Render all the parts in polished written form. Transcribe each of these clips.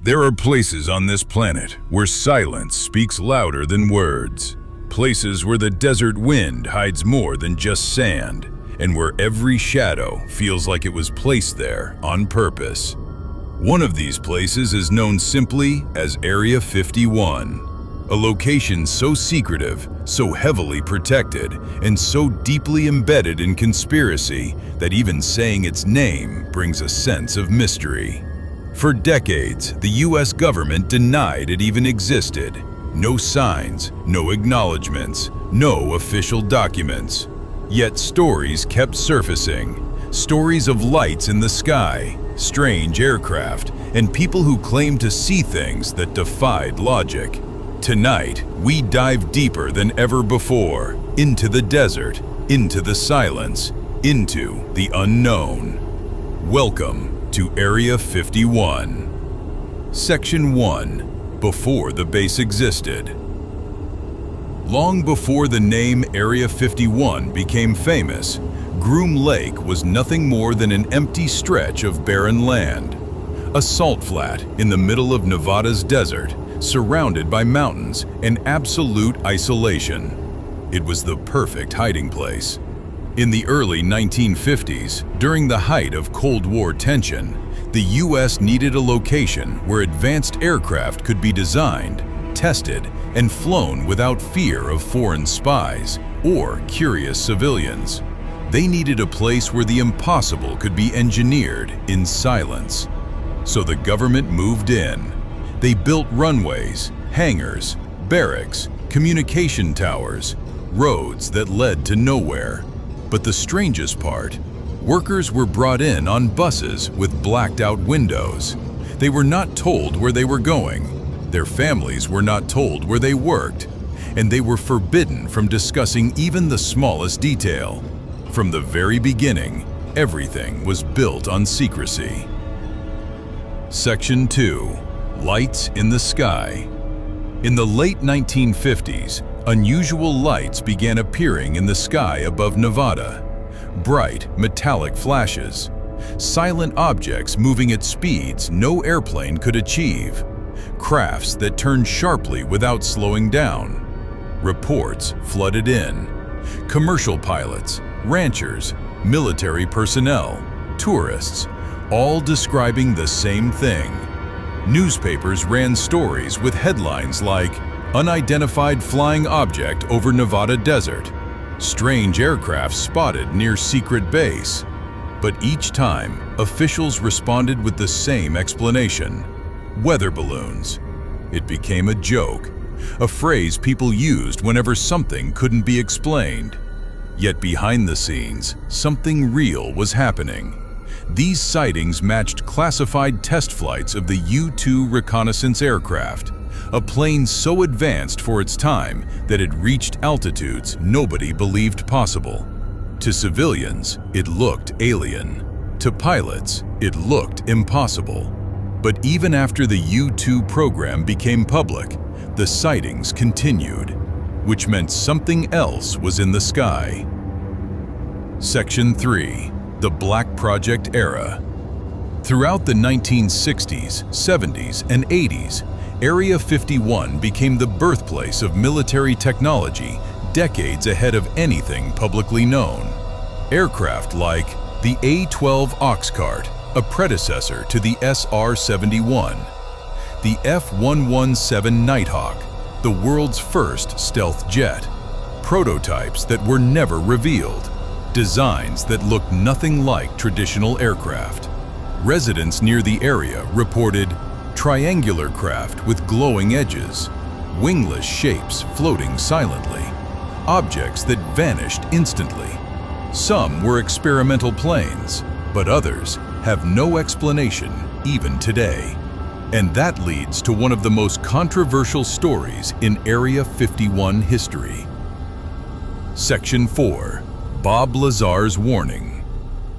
There are places on this planet where silence speaks louder than words. Places where the desert wind hides more than just sand, and where every shadow feels like it was placed there on purpose. One of these places is known simply as Area 51, a location so secretive, so heavily protected, and so deeply embedded in conspiracy that even saying its name brings a sense of mystery. For decades, the US government denied it even existed. No signs, no acknowledgements, no official documents. Yet stories kept surfacing. Stories of lights in the sky, strange aircraft, and people who claimed to see things that defied logic. Tonight, we dive deeper than ever before, into the desert, into the silence, into the unknown. Welcome to Area 51. Section 1. Before the base existed. Long before the name Area 51 became famous, Groom Lake was nothing more than an empty stretch of barren land. A salt flat in the middle of Nevada's desert, surrounded by mountains and absolute isolation. It was the perfect hiding place. In the early 1950s, during the height of Cold War tension, the US needed a location where advanced aircraft could be designed, tested, and flown without fear of foreign spies or curious civilians. They needed a place where the impossible could be engineered in silence. So the government moved in. They built runways, hangars, barracks, communication towers, roads that led to nowhere. But the strangest part, workers were brought in on buses with blacked-out windows. They were not told where they were going. Their families were not told where they worked. And they were forbidden from discussing even the smallest detail. From the very beginning, everything was built on secrecy. Section 2. Lights in the sky. In the late 1950s, unusual lights began appearing in the sky above Nevada. Bright, metallic flashes. Silent objects moving at speeds no airplane could achieve. Crafts that turned sharply without slowing down. Reports flooded in. Commercial pilots, ranchers, military personnel, tourists, all describing the same thing. Newspapers ran stories with headlines like "Unidentified flying object over Nevada desert," "Strange aircraft spotted near secret base." But each time, officials responded with the same explanation: weather balloons. It became a joke, a phrase people used whenever something couldn't be explained. Yet behind the scenes, something real was happening. These sightings matched classified test flights of the U-2 reconnaissance aircraft, a plane so advanced for its time that it reached altitudes nobody believed possible. To civilians, it looked alien. To pilots, it looked impossible. But even after the U-2 program became public, the sightings continued, which meant something else was in the sky. Section 3. The Black Project Era. Throughout the 1960s, 70s, and 80s, Area 51 became the birthplace of military technology decades ahead of anything publicly known. Aircraft like the A-12 Oxcart, a predecessor to the SR-71, the F-117 Nighthawk, the world's first stealth jet, prototypes that were never revealed, designs that looked nothing like traditional aircraft. Residents near the area reported triangular craft with glowing edges, wingless shapes floating silently, objects that vanished instantly. Some were experimental planes, but others have no explanation even today. And that leads to one of the most controversial stories in Area 51 history. Section 4. Bob Lazar's warning.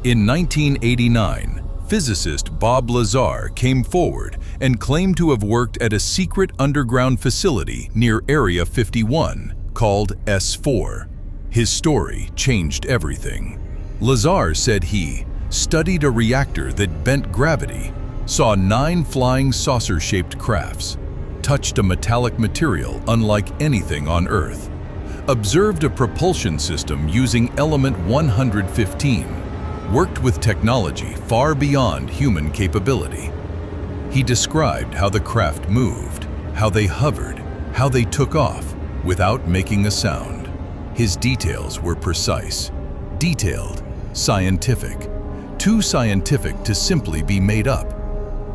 In 1989, physicist Bob Lazar came forward and claimed to have worked at a secret underground facility near Area 51 called S4. His story changed everything. Lazar said he studied a reactor that bent gravity, saw 9 flying saucer-shaped crafts, touched a metallic material unlike anything on Earth, observed a propulsion system using element 115, worked with technology far beyond human capability. He described how the craft moved, how they hovered, how they took off without making a sound. His details were precise, detailed, scientific, too scientific to simply be made up.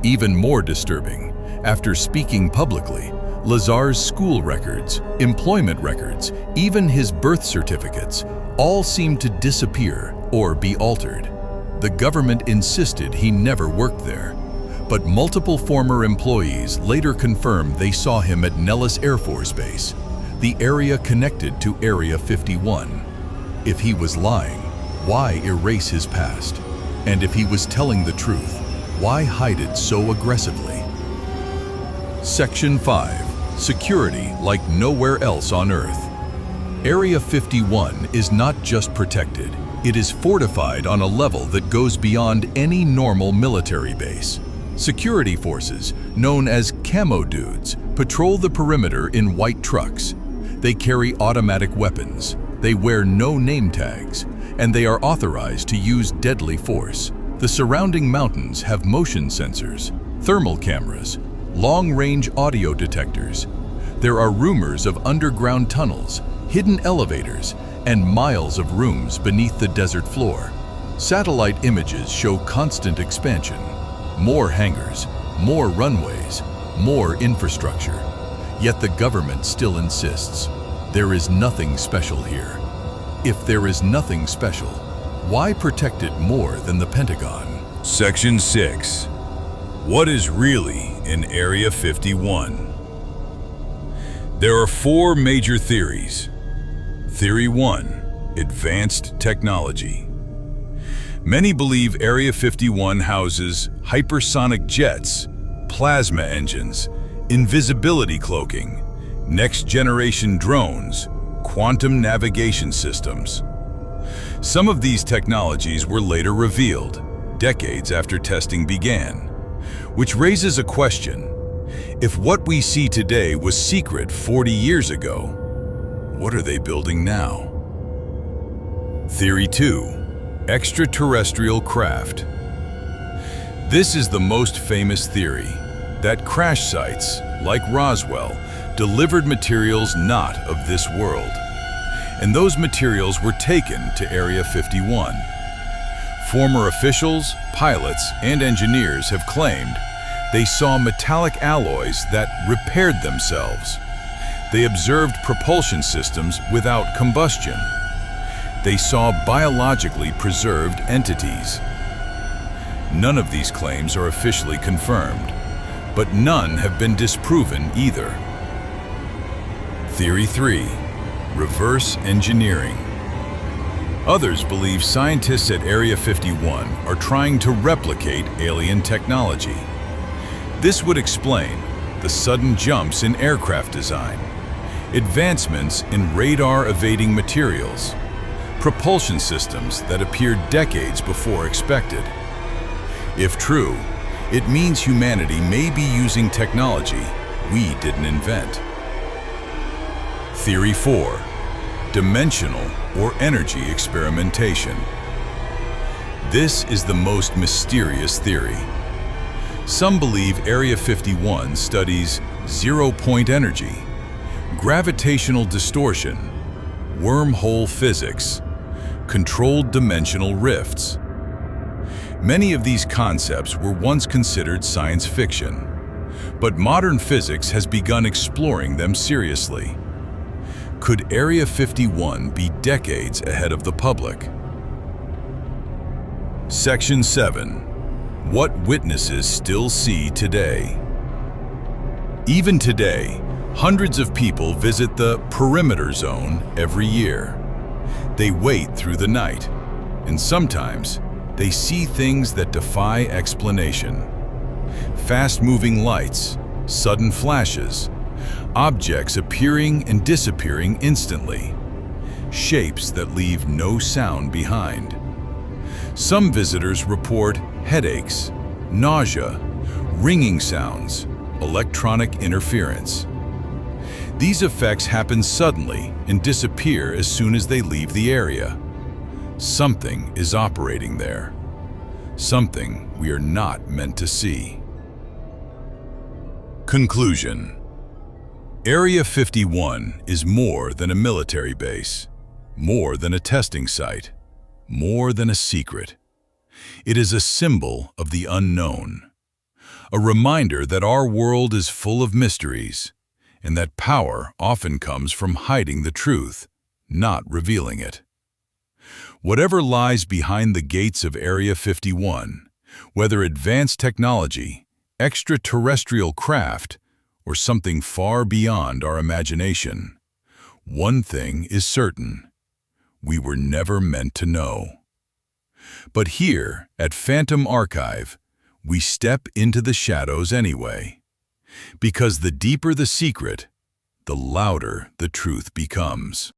Even more disturbing, after speaking publicly, Lazar's school records, employment records, even his birth certificates, all seemed to disappear or be altered. The government insisted he never worked there, but multiple former employees later confirmed they saw him at Nellis Air Force Base, the area connected to Area 51. If he was lying, why erase his past? And if he was telling the truth, why hide it so aggressively? Section 5. Security like nowhere else on Earth. Area 51 is not just protected, it is fortified on a level that goes beyond any normal military base. Security forces, known as camo dudes, patrol the perimeter in white trucks. They carry automatic weapons, they wear no name tags, and they are authorized to use deadly force. The surrounding mountains have motion sensors, thermal cameras, long-range audio detectors. There are rumors of underground tunnels, hidden elevators, and miles of rooms beneath the desert floor. Satellite images show constant expansion. More hangars, more runways, more infrastructure. Yet the government still insists, there is nothing special here. If there is nothing special, why protect it more than the Pentagon? Section 6. What is really in Area 51? There are 4 major theories. Theory 1. Advanced technology. Many believe Area 51 houses hypersonic jets, plasma engines, invisibility cloaking, next-generation drones, quantum navigation systems. Some of these technologies were later revealed, decades after testing began, which raises a question. If what we see today was secret 40 years ago, what are they building now? Theory 2. Extraterrestrial craft. This is the most famous theory, that crash sites, like Roswell, delivered materials not of this world. And those materials were taken to Area 51. Former officials, pilots, and engineers have claimed they saw metallic alloys that repaired themselves. They observed propulsion systems without combustion. They saw biologically preserved entities. None of these claims are officially confirmed, but none have been disproven either. Theory 3. Reverse engineering. Others believe scientists at Area 51 are trying to replicate alien technology. This would explain the sudden jumps in aircraft design, advancements in radar-evading materials, propulsion systems that appeared decades before expected. If true, it means humanity may be using technology we didn't invent. Theory 4. Dimensional or energy experimentation. This is the most mysterious theory. Some believe Area 51 studies zero-point energy, gravitational distortion, wormhole physics, controlled dimensional rifts. Many of these concepts were once considered science fiction, but modern physics has begun exploring them seriously. Could Area 51 be decades ahead of the public? Section 7. What witnesses still see today? Even today, hundreds of people visit the perimeter zone every year. They wait through the night, and sometimes they see things that defy explanation. Fast-moving lights, sudden flashes, objects appearing and disappearing instantly, shapes that leave no sound behind. Some visitors report headaches, nausea, ringing sounds, electronic interference. These effects happen suddenly and disappear as soon as they leave the area. Something is operating there. Something we are not meant to see. Conclusion. Area 51 is more than a military base, more than a testing site, more than a secret. It is a symbol of the unknown, a reminder that our world is full of mysteries, and that power often comes from hiding the truth, not revealing it. Whatever lies behind the gates of Area 51, whether advanced technology, extraterrestrial craft, or something far beyond our imagination, one thing is certain: we were never meant to know. But here, at Phantom Archive, we step into the shadows anyway. Because the deeper the secret, the louder the truth becomes.